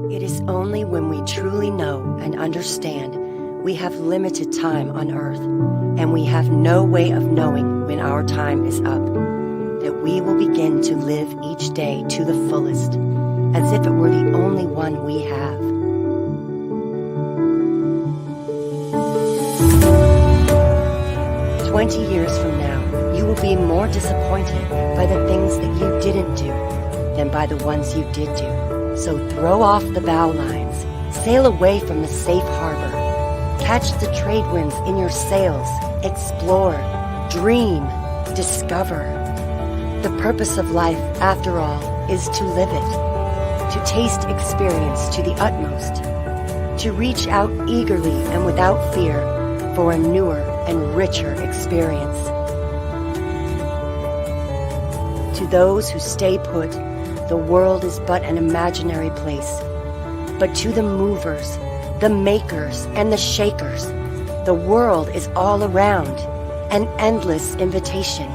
It is only when we truly know and understand we have limited time on earth, and we have no way of knowing when our time is up, that we will begin to live each day to the fullest, as if it were the only one we have. "20 years from now, you will be more disappointed by the things that you didn't do than by the ones you did do. So throw off the bow lines, sail away from the safe harbor, catch the trade winds in your sails, explore, dream, discover. The purpose of life, after all, is to live it, to taste experience to the utmost, to reach out eagerly and without fear for a newer and richer experience. To those who stay put, the world is but an imaginary place. But to the movers, the makers, and the shakers, the world is all around, an endless invitation.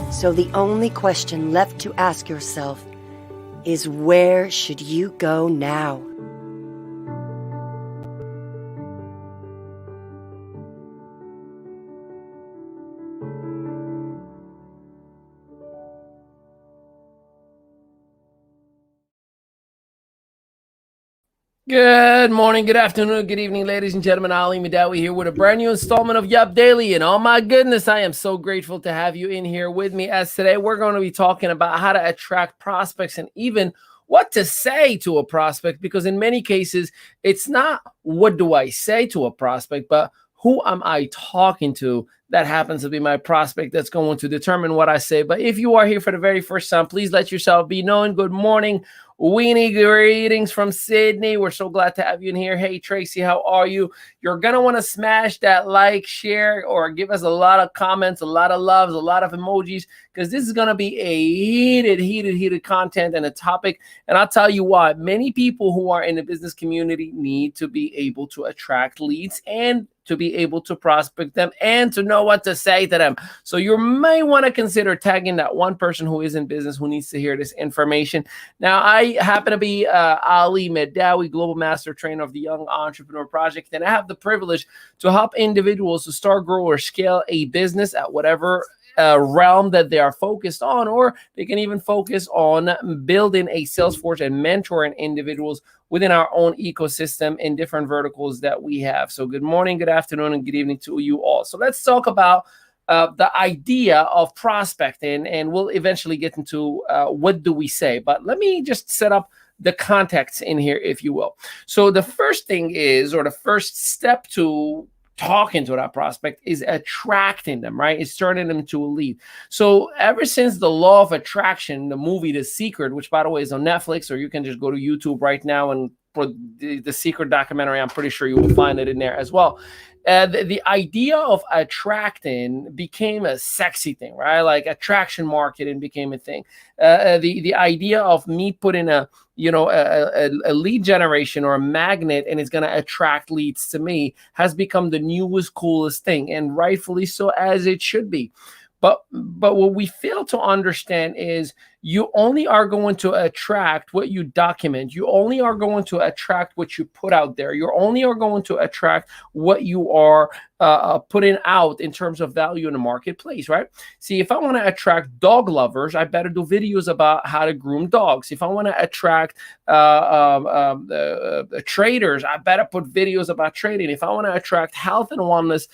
So the only question left to ask yourself is, where should you go now?" Good morning, good afternoon, good evening, ladies and gentlemen. Ali Madawi here with a brand new installment of Yup Daily. And oh my goodness, I am so grateful to have you in here with me, as today we're going to be talking about how to attract prospects and even what to say to a prospect, because in many cases, it's not what do I say to a prospect, but who am I talking to that happens to be my prospect that's going to determine what I say. But if you are here for the very first time, please let yourself be known. Good morning. Weenie, greetings from Sydney. We're so glad to have you in here. Hey, Tracy, how are you? You're going to want to smash that like, share, or give us a lot of comments, a lot of loves, a lot of emojis, because this is going to be a heated content and a topic. And I'll tell you what, many people who are in the business community need to be able to attract leads and to be able to prospect them and to know what to say to them. So you may want to consider tagging that one person who is in business who needs to hear this information. Now, I happen to be Ali Madawi, Global Master Trainer of the Young Entrepreneur Project, and I have the privilege to help individuals to start, grow, or scale a business at whatever realm that they are focused on, or they can even focus on building a sales force and mentoring individuals within our own ecosystem in different verticals that we have. So good morning, good afternoon, and good evening to you all. So let's talk about the idea of prospecting, and we'll eventually get into what do we say. But let me just set up the context in here, if you will. So the first thing is, or the first step to talking to that prospect, is attracting them, right? It's turning them to a lead. So ever since the law of attraction, the movie The Secret, which by the way is on Netflix, or you can just go to YouTube right now and for the Secret documentary, I'm pretty sure you will find it in there as well. The idea of attracting became a sexy thing, right? Like attraction marketing became a thing. The idea of me putting a lead generation or a magnet and it's going to attract leads to me has become the newest, coolest thing, and rightfully so, as it should be. But what we fail to understand is you only are going to attract what you document. You only are going to attract what you put out there. You only are going to attract what you are putting out in terms of value in the marketplace, right? See, if I want to attract dog lovers, I better do videos about how to groom dogs. If I want to attract traders, I better put videos about trading. If I want to attract health and wellness,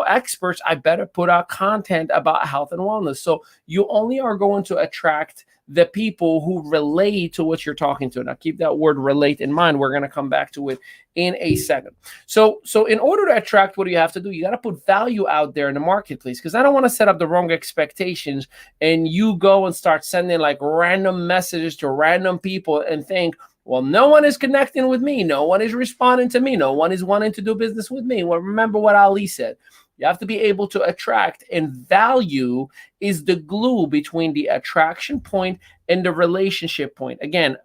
experts, I better put out content about health and wellness. So you only are going to attract the people who relate to what you're talking to. Now, keep that word relate in mind. We're going to come back to it in a second. So in order to attract, what do you have to do? You got to put value out there in the marketplace, because I don't want to set up the wrong expectations and you go and start sending like random messages to random people and think, well, no one is connecting with me. No one is responding to me. No one is wanting to do business with me. Well, remember what Ali said. You have to be able to attract, and value is the glue between the attraction point and the relationship point. Again,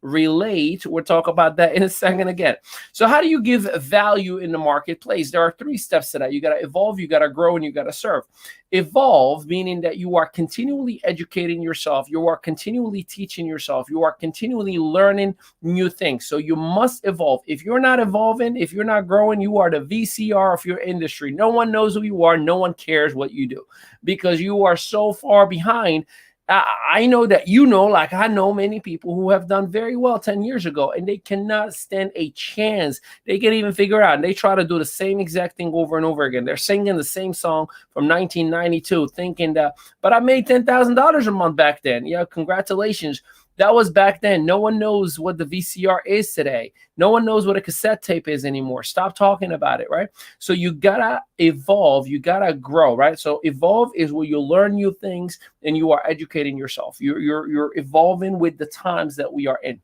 relate. We'll talk about that in a second again. So how do you give value in the marketplace? There are 3 steps to that. You got to evolve, you got to grow, and you got to serve. Evolve, meaning that you are continually educating yourself, you are continually teaching yourself, you are continually learning new things. So you must evolve. If you're not evolving, if you're not growing, you are the VCR of your industry. No one knows who you are. No one cares what you do because you are so far behind. I know that like I know many people who have done very well 10 years ago, and they cannot stand a chance. They can't even figure out. And they try to do the same exact thing over and over again. They're singing the same song from 1992, thinking that, but I made $10,000 a month back then. Yeah, congratulations. That was back then. No one knows what the VCR is today. No one knows what a cassette tape is anymore. Stop talking about it, right? So you gotta evolve. You gotta grow, right? So evolve is where you learn new things and you are educating yourself. You're evolving with the times that we are in.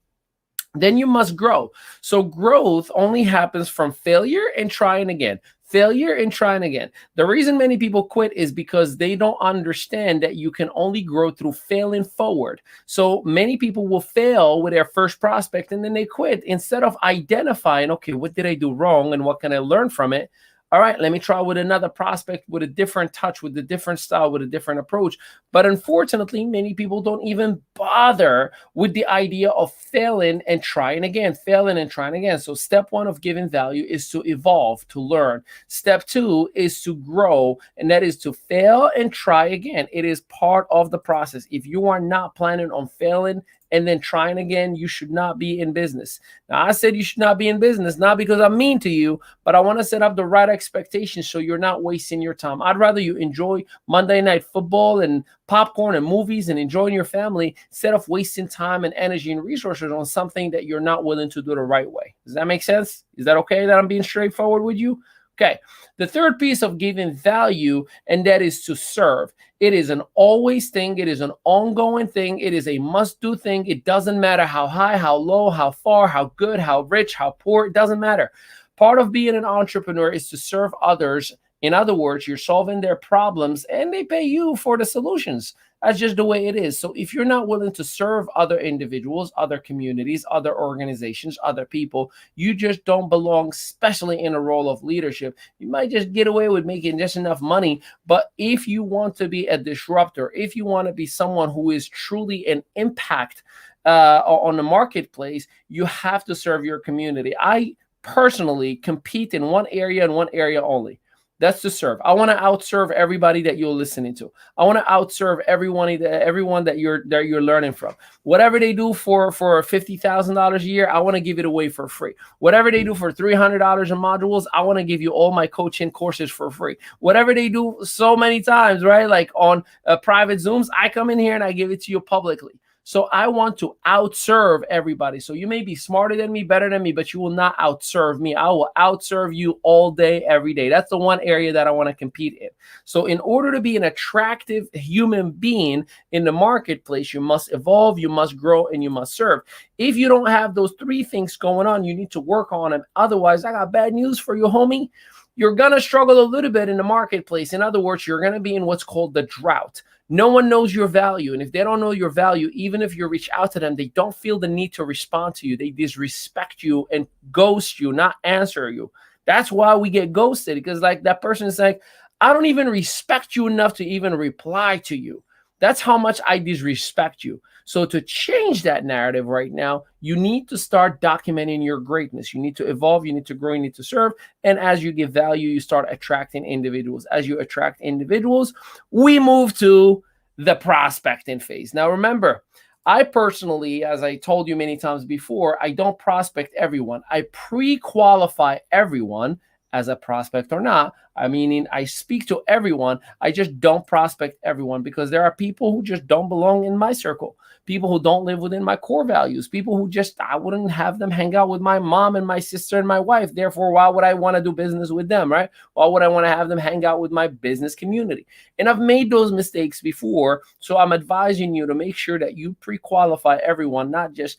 Then you must grow. So growth only happens from failure and trying again. Failure and trying again. The reason many people quit is because they don't understand that you can only grow through failing forward. So many people will fail with their first prospect and then they quit instead of identifying, okay, what did I do wrong and what can I learn from it? All right, let me try with another prospect with a different touch, with a different style, with a different approach. But unfortunately, many people don't even bother with the idea of failing and trying again, failing and trying again. So step 1 of giving value is to evolve, to learn. Step 2 is to grow, and that is to fail and try again. It is part of the process. If you are not planning on failing and then trying again, you should not be in business. Now, I said you should not be in business, not because I'm mean to you, but I want to set up the right expectations so you're not wasting your time. I'd rather you enjoy Monday Night Football and popcorn and movies and enjoying your family instead of wasting time and energy and resources on something that you're not willing to do the right way. Does that make sense? Is that okay that I'm being straightforward with you? Okay, the third piece of giving value, and that is to serve. It is an always thing. It is an ongoing thing. It is a must-do thing. It doesn't matter how high, how low, how far, how good, how rich, how poor. It doesn't matter. Part of being an entrepreneur is to serve others. In other words, you're solving their problems and they pay you for the solutions. That's just the way it is. So if you're not willing to serve other individuals, other communities, other organizations, other people, you just don't belong, especially in a role of leadership. You might just get away with making just enough money. But if you want to be a disruptor, if you want to be someone who is truly an impact on the marketplace, you have to serve your community. I personally compete in one area and one area only. That's to serve. I want to outserve everybody that you're listening to. I want to outserve everyone that you're learning from. Whatever they do for $50,000 a year, I want to give it away for free. Whatever they do for $300 in modules, I want to give you all my coaching courses for free. Whatever they do so many times, right? Like on private Zooms, I come in here and I give it to you publicly. So I want to outserve everybody. So you may be smarter than me, better than me, but you will not outserve me. I will outserve you all day, every day. That's the one area that I want to compete in. So in order to be an attractive human being in the marketplace, you must evolve, you must grow, and you must serve. If you don't have those 3 things going on, you need to work on them. Otherwise, I got bad news for you, homie. You're going to struggle a little bit in the marketplace. In other words, you're going to be in what's called the drought. No one knows your value. And if they don't know your value, even if you reach out to them, they don't feel the need to respond to you. They disrespect you and ghost you, not answer you. That's why we get ghosted, because like that person is like, I don't even respect you enough to even reply to you. That's how much I disrespect you. So to change that narrative right now, you need to start documenting your greatness. You need to evolve, you need to grow, you need to serve. And as you give value, you start attracting individuals. As you attract individuals, we move to the prospecting phase. Now, remember, I personally, as I told you many times before, I don't prospect everyone. I pre-qualify everyone as a prospect or not. I mean, I speak to everyone. I just don't prospect everyone because there are people who just don't belong in my circle. People who don't live within my core values. People who just, I wouldn't have them hang out with my mom and my sister and my wife. Therefore, why would I want to do business with them, right? Why would I want to have them hang out with my business community? And I've made those mistakes before. So I'm advising you to make sure that you pre-qualify everyone, not just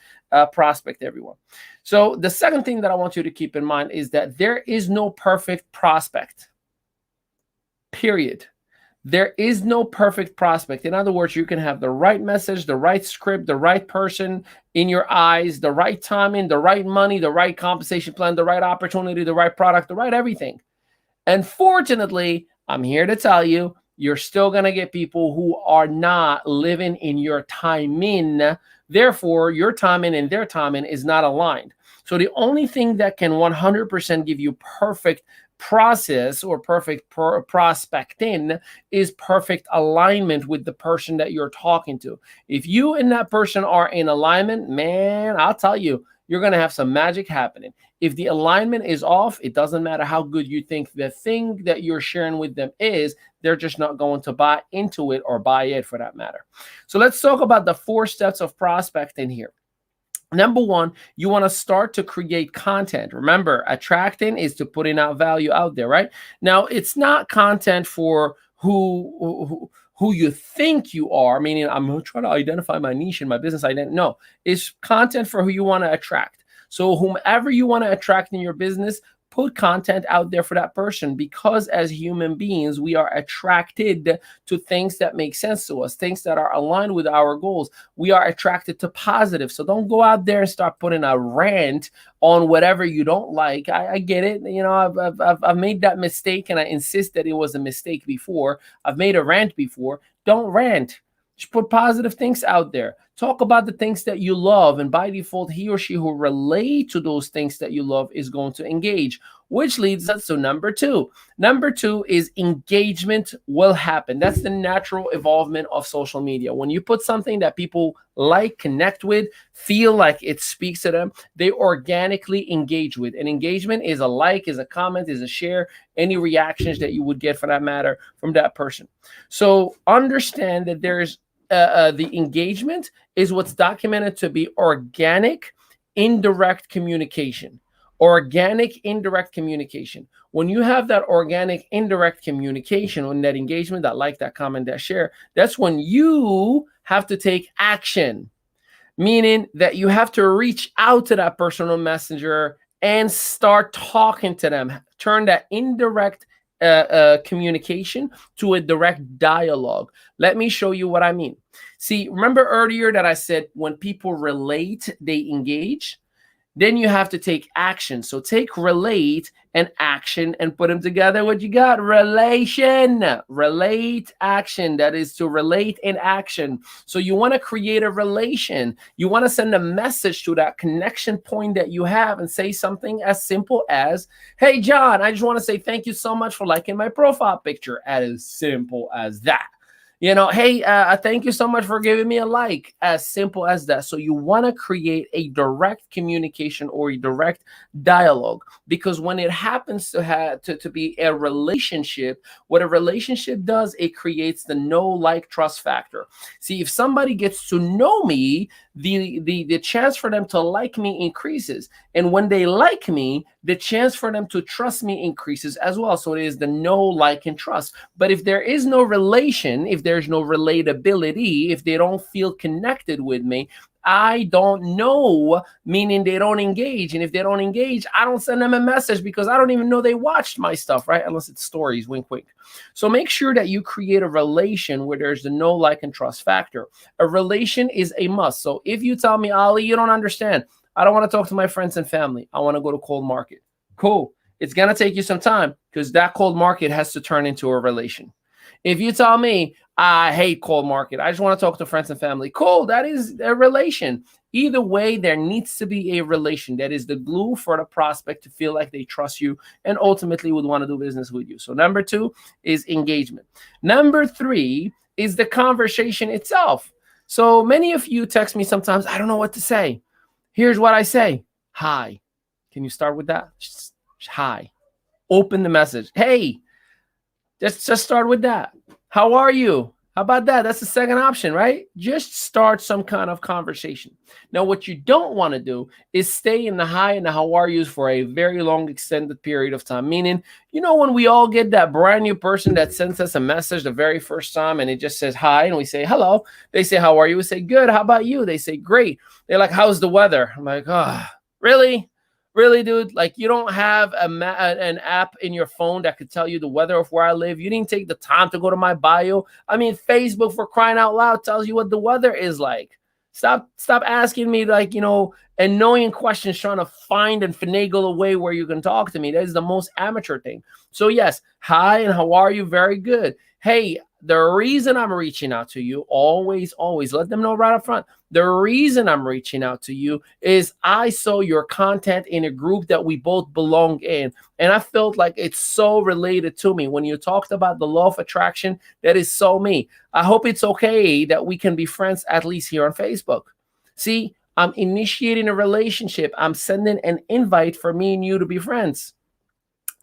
prospect everyone. So the second thing that I want you to keep in mind is that there is no perfect prospect. Period. There is no perfect prospect. In other words, you can have the right message, the right script, the right person in your eyes, the right timing, the right money, the right compensation plan, the right opportunity, the right product, the right everything. Unfortunately, I'm here to tell you, you're still going to get people who are not living in your timing. Therefore, your timing and their timing is not aligned. So the only thing that can 100% give you perfect process or perfect prospecting is perfect alignment with the person that you're talking to. If you and that person are in alignment, man, I'll tell you, you're going to have some magic happening. If the alignment is off, it doesn't matter how good you think the thing that you're sharing with them is, they're just not going to buy into it or buy it for that matter. So let's talk about the 4 steps of prospecting here. Number 1, you want to start to create content. Remember, attracting is to putting out value out there, right? Now, it's not content for who you think you are, meaning I'm trying to identify my niche in my business. I didn't know. It's content for who you want to attract. So whomever you want to attract in your business, put content out there for that person, because as human beings, we are attracted to things that make sense to us, things that are aligned with our goals. We are attracted to positive. So don't go out there and start putting a rant on whatever you don't like. I get it. You know, I've made that mistake, and I insist that it was a mistake before. I've made a rant before. Don't rant. Just put positive things out there. Talk about the things that you love, and by default, he or she who relate to those things that you love is going to engage, which leads us to number 2. Number 2 is engagement will happen. That's the natural evolvement of social media. When you put something that people like, connect with, feel like it speaks to them, they organically engage with. And engagement is a like, is a comment, is a share, any reactions that you would get for that matter from that person. So understand that there's the engagement is what's documented to be organic, indirect communication. Organic, indirect communication. When you have that organic, indirect communication, when that engagement, that like, that comment, that share, that's when you have to take action, meaning that you have to reach out to that personal messenger and start talking to them. Turn that indirect communication to a direct dialogue. Let me show you what I mean. See, remember earlier that I said when people relate, they engage? Then you have to take action. So take relate and action and put them together. What you got? Relation. Relate, action. That is to relate in action. So you want to create a relation. You want to send a message to that connection point that you have and say something as simple as, hey, John, I just want to say thank you so much for liking my profile picture. As simple as that. You know, hey, thank you so much for giving me a like. As simple as that. So you want to create a direct communication or a direct dialogue, because when it happens to be a relationship, what a relationship does, it creates the know, like, trust factor. See, if somebody gets to know me, the chance for them to like me increases. And when they like me, the chance for them to trust me increases as well. So it is the know, like, and trust. But if there is no relation, if there's no relatability, if they don't feel connected with me, I don't know, meaning they don't engage. And if they don't engage, I don't send them a message because I don't even know they watched my stuff, right? Unless it's stories, wink, wink. So make sure that you create a relation where there's the know, like, and trust factor. A relation is a must. So if you tell me, Ali, you don't understand, I don't want to talk to my friends and family, I want to go to cold market. Cool. It's going to take you some time because that cold market has to turn into a relation. If you tell me, I hate cold market, I just want to talk to friends and family, cool, that is a relation. Either way, there needs to be a relation. That is the glue for the prospect to feel like they trust you and ultimately would want to do business with you. So number 2 is engagement. Number 3 is the conversation itself. So many of you text me sometimes, I don't know what to say. Here's what I say. Hi. Can you start with that? Just hi. Open the message. Hey. Just start with that. How are you? How about that? That's the second option, right? Just start some kind of conversation. Now, what you don't want to do is stay in the hi and the how are yous for a very long extended period of time. Meaning, you know, when we all get that brand new person that sends us a message the very first time and it just says hi and we say hello, they say, how are you? We say, good. How about you? They say, great. They're like, how's the weather? I'm like, oh, really? Really, dude? Like, you don't have an app in your phone that could tell you the weather of where I live? You didn't take the time to go to my bio? I mean, Facebook, for crying out loud, tells you what the weather is like. Stop asking me, like, annoying questions, trying to find and finagle a way where you can talk to me. That is the most amateur thing. So yes, hi and how are you? Very good. Hey, the reason I'm reaching out to you, always let them know right up front. The reason I'm reaching out to you is I saw your content in a group that we both belong in, and I felt like it's so related to me. When you talked about the law of attraction, that is so me. I hope it's okay that we can be friends, at least here on Facebook. See, I'm initiating a relationship. I'm sending an invite for me and you to be friends.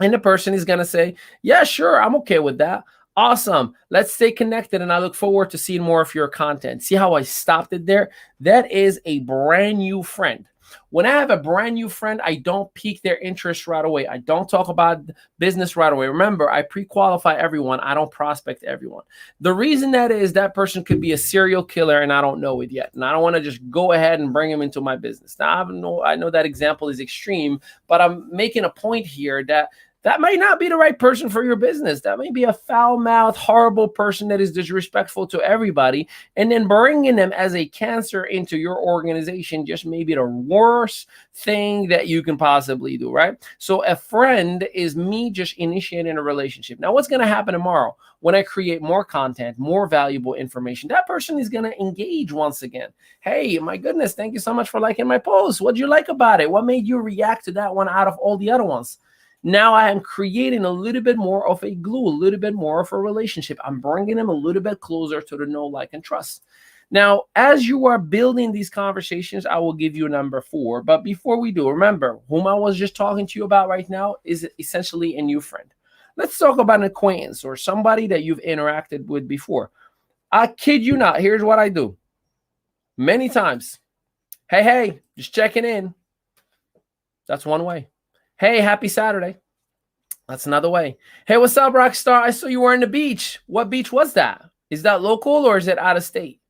And the person is going to say, yeah, sure, I'm okay with that. Awesome. Let's stay connected, and I look forward to seeing more of your content. See how I stopped it there? That is a brand new friend. When I have a brand new friend, I don't pique their interest right away. I don't talk about business right away. Remember, I pre-qualify everyone. I don't prospect everyone. The reason that is, that person could be a serial killer and I don't know it yet. And I don't want to just go ahead and bring him into my business. Now, I know that example is extreme, but I'm making a point here that might not be the right person for your business. That may be a foul-mouthed, horrible person that is disrespectful to everybody. And then bringing them as a cancer into your organization just may be the worst thing that you can possibly do, right? So a friend is me just initiating a relationship. Now, what's going to happen tomorrow when I create more content, more valuable information? That person is going to engage once again. Hey, my goodness, thank you so much for liking my post. What did you like about it? What made you react to that one out of all the other ones? Now I am creating a little bit more of a glue, a little bit more of a relationship. I'm bringing them a little bit closer to the know, like, and trust. Now, as you are building these conversations, I will give you number 4. But before we do, remember, whom I was just talking to you about right now is essentially a new friend. Let's talk about an acquaintance or somebody that you've interacted with before. I kid you not. Here's what I do. Many times. Hey, just checking in. That's one way. Hey, happy Saturday. That's another way. Hey, what's up, Rockstar? I saw you were in the beach. What beach was that? Is that local or is it out of state?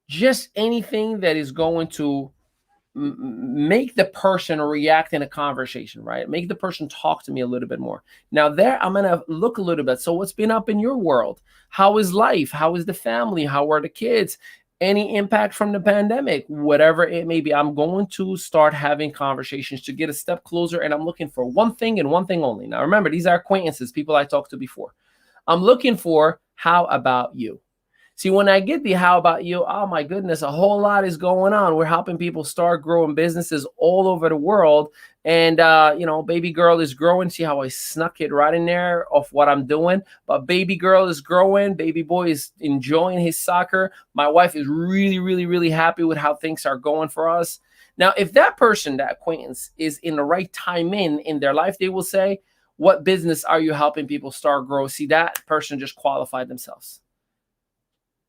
Just anything that is going to make the person react in a conversation, right? Make the person talk to me a little bit more. Now there, I'm going to look a little bit. So what's been up in your world? How is life? How is the family? How are the kids? Any impact from the pandemic, whatever it may be, I'm going to start having conversations to get a step closer. And I'm looking for one thing and one thing only. Now, remember, these are acquaintances, people I talked to before. I'm looking for, how about you? See, when I get the how about you, oh my goodness, a whole lot is going on. We're helping people start growing businesses all over the world. And, baby girl is growing. See how I snuck it right in there of what I'm doing. But baby girl is growing. Baby boy is enjoying his soccer. My wife is really, really, really happy with how things are going for us. Now, if that person, that acquaintance, is in the right time in their life, they will say, what business are you helping people start, grow? See, that person just qualified themselves.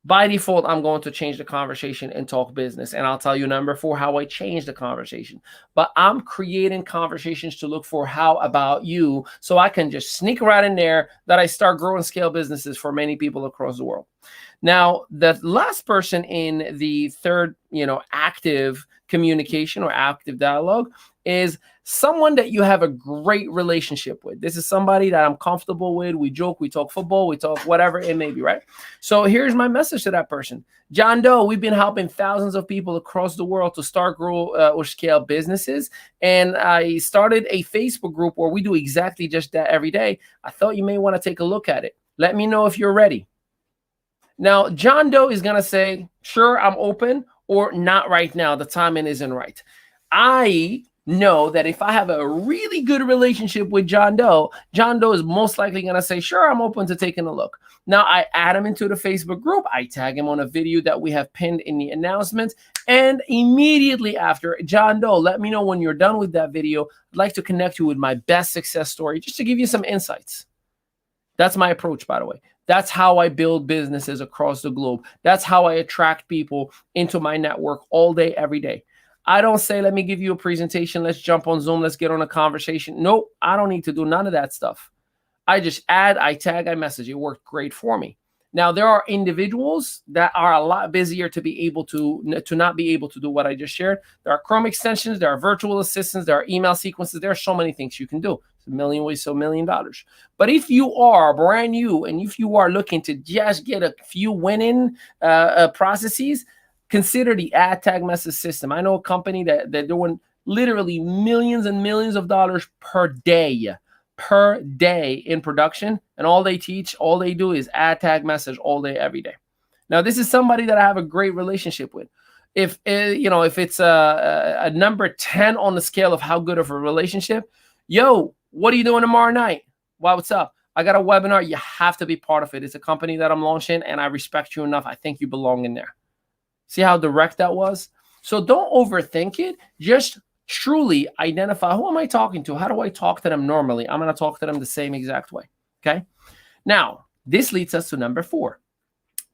By default, I'm going to change the conversation and talk business. And I'll tell you number 4, how I change the conversation. But I'm creating conversations to look for how about you, so I can just sneak right in there that I start growing scale businesses for many people across the world. Now, the last person in the third, active communication or active dialogue is someone that you have a great relationship with. This is somebody that I'm comfortable with. We joke, we talk football, we talk whatever it may be, right? So here's my message to that person. John Doe, we've been helping thousands of people across the world to start, grow, or scale businesses. And I started a Facebook group where we do exactly just that every day. I thought you may want to take a look at it. Let me know if you're ready. Now, John Doe is going to say, sure, I'm open, or not right now. The timing isn't right. I know that if I have a really good relationship with John Doe is most likely going to say, sure, I'm open to taking a look. Now, I add him into the Facebook group. I tag him on a video that we have pinned in the announcement. And immediately after, John Doe, let me know when you're done with that video. I'd like to connect you with my best success story, just to give you some insights. That's my approach, by the way. That's how I build businesses across the globe. That's how I attract people into my network all day, every day. I don't say, let me give you a presentation. Let's jump on Zoom. Let's get on a conversation. Nope, I don't need to do none of that stuff. I just add, I tag, I message. It worked great for me. Now, there are individuals that are a lot busier to be able to not be able to do what I just shared. There are Chrome extensions, there are virtual assistants, there are email sequences. There are so many things you can do. It's a million ways, so $1 million. But if you are brand new and if you are looking to just get a few winning processes, consider the ad tag message system. I know a company that they're doing literally millions and millions of dollars per day in production, and all they do is ad tag message all day, every day. Now, this is somebody that I have a great relationship with. If it's a number 10 on the scale of how good of a relationship, yo, what are you doing tomorrow night? Well, what's up? I got a webinar. You have to be part of it. It's a company that I'm launching, and I respect you enough. I think you belong in there. See how direct that was? So don't overthink it. Just truly identify, who am I talking to? How do I talk to them normally? I'm going to talk to them the same exact way. Okay. Now, this leads us to number 4.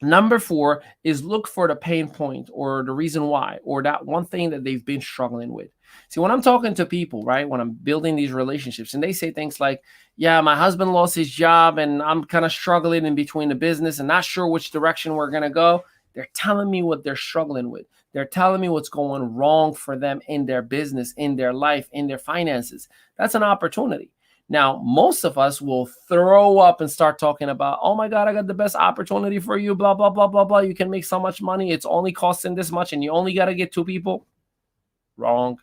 Number 4 is look for the pain point or the reason why, or that one thing that they've been struggling with. See, when I'm talking to people, right, when I'm building these relationships, and they say things like, yeah, my husband lost his job and I'm kind of struggling in between the business and not sure which direction we're going to go. They're telling me what they're struggling with. They're telling me what's going wrong for them in their business, in their life, in their finances. That's an opportunity. Now, most of us will throw up and start talking about, oh my God, I got the best opportunity for you, blah, blah, blah, blah, blah. You can make so much money. It's only costing this much and you only got to get 2 people. Wrong.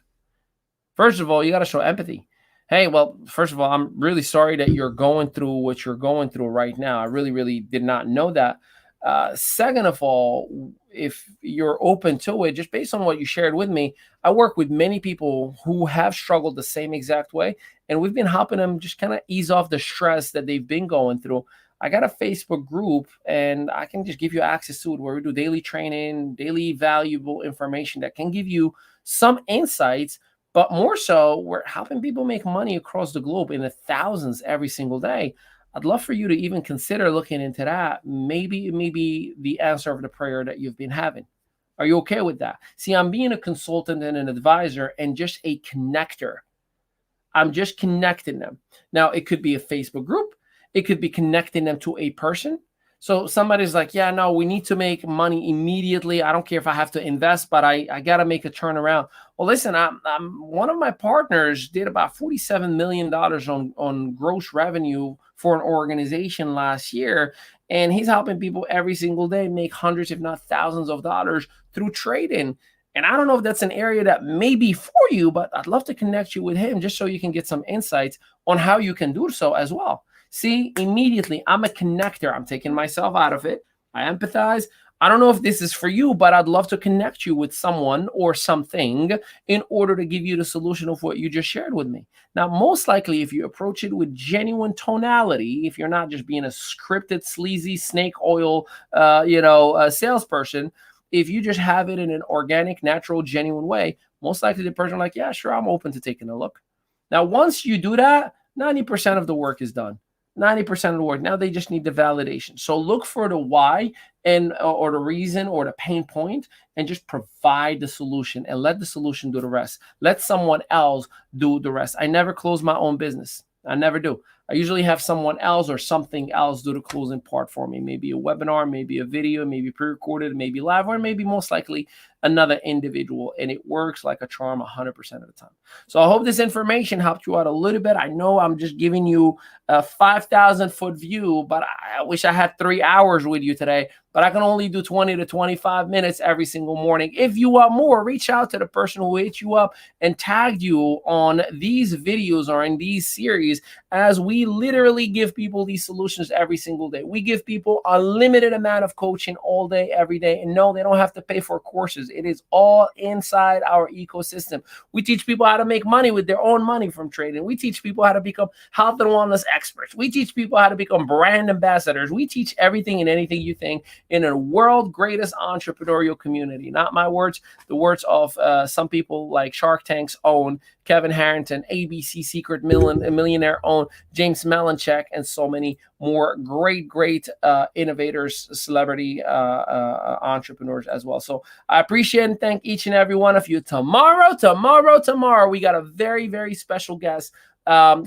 First of all, you got to show empathy. Hey, well, first of all, I'm really sorry that you're going through what you're going through right now. I really, really did not know that. Second of all, if you're open to it, just based on what you shared with me, I work with many people who have struggled the same exact way, and we've been helping them just kind of ease off the stress that they've been going through. I got a Facebook group, and I can just give you access to it, where we do daily training, daily valuable information that can give you some insights, but more so, we're helping people make money across the globe in the thousands every single day. I'd love for you to even consider looking into that. Maybe the answer of the prayer that you've been having. Are you okay with that? See, I'm being a consultant and an advisor and just a connector. I'm just connecting them. Now, it could be a Facebook group. It could be connecting them to a person. So somebody's like, yeah, no, we need to make money immediately. I don't care if I have to invest, but I got to make a turnaround. Well, listen, I'm one of my partners did about $47 million on gross revenue for an organization last year. And he's helping people every single day make hundreds, if not thousands of dollars through trading. And I don't know if that's an area that may be for you, but I'd love to connect you with him just so you can get some insights on how you can do so as well. See, immediately, I'm a connector. I'm taking myself out of it. I empathize. I don't know if this is for you, but I'd love to connect you with someone or something in order to give you the solution of what you just shared with me. Now, most likely, if you approach it with genuine tonality, if you're not just being a scripted, sleazy, snake oil, salesperson, if you just have it in an organic, natural, genuine way, most likely the person like, yeah, sure, I'm open to taking a look. Now, once you do that, 90% of the work is done. 90% of the work. Now they just need the validation. So look for the why or the reason or the pain point and just provide the solution and let the solution do the rest. Let someone else do the rest. I never close my own business. I never do. I usually have someone else or something else do the closing part for me. Maybe a webinar, maybe a video, maybe pre-recorded, maybe live, or maybe most likely another individual. And it works like a charm 100% of the time. So I hope this information helped you out a little bit. I know I'm just giving you a 5,000-foot view, but I wish I had 3 hours with you today. But I can only do 20 to 25 minutes every single morning. If you want more, reach out to the person who hit you up and tagged you on these videos or in these series, as we literally give people these solutions every single day. We give people a limited amount of coaching all day, every day. And no, they don't have to pay for courses. It is all inside our ecosystem. We teach people how to make money with their own money from trading. We teach people how to become health and wellness experts. We teach people how to become brand ambassadors. We teach everything and anything you think in a world greatest entrepreneurial community. Not my words, the words of some people like Shark Tank's own Kevin Harrington, ABC Secret Millionaire own James Malinchak, and so many more great innovators, celebrity entrepreneurs as well. So I appreciate and thank each and every one of you. Tomorrow, we got a very, very special guest.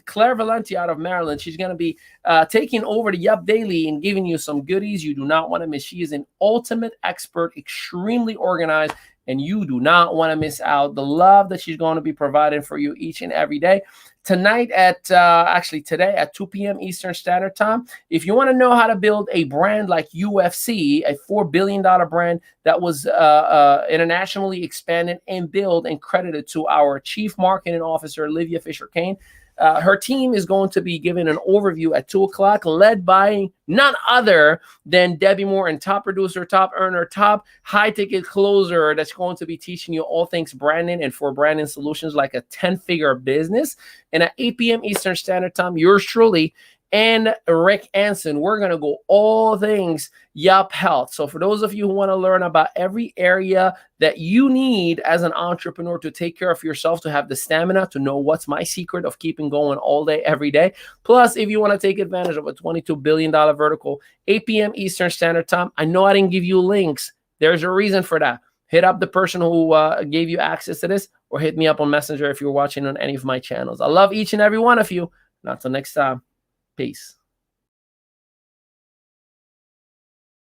Claire Valenti out of Maryland. She's going to be taking over the Yup Daily and giving you some goodies you do not want to miss. She is an ultimate expert, extremely organized, and you do not want to miss out. The love that she's going to be providing for you each and every day. Tonight at actually today at 2 p.m. Eastern Standard Time. If you want to know how to build a brand like UFC, a $4 billion brand that was internationally expanded and built and credited to our Chief Marketing Officer, Olivia Fisher-Kane. Her team is going to be giving an overview at 2 o'clock, led by none other than Debbie Morton, top producer, top earner, top high-ticket closer that's going to be teaching you all things branding and for branding solutions like a 10-figure business. And at 8 p.m. Eastern Standard Time, yours truly and Rick Anson, we're going to go all things Yup Health. So for those of you who want to learn about every area that you need as an entrepreneur to take care of yourself, to have the stamina, to know what's my secret of keeping going all day, every day. Plus, if you want to take advantage of a $22 billion vertical, 8 p.m. Eastern Standard Time. I know I didn't give you links. There's a reason for that. Hit up the person who gave you access to this, or hit me up on Messenger if you're watching on any of my channels. I love each and every one of you. And until next time. Peace.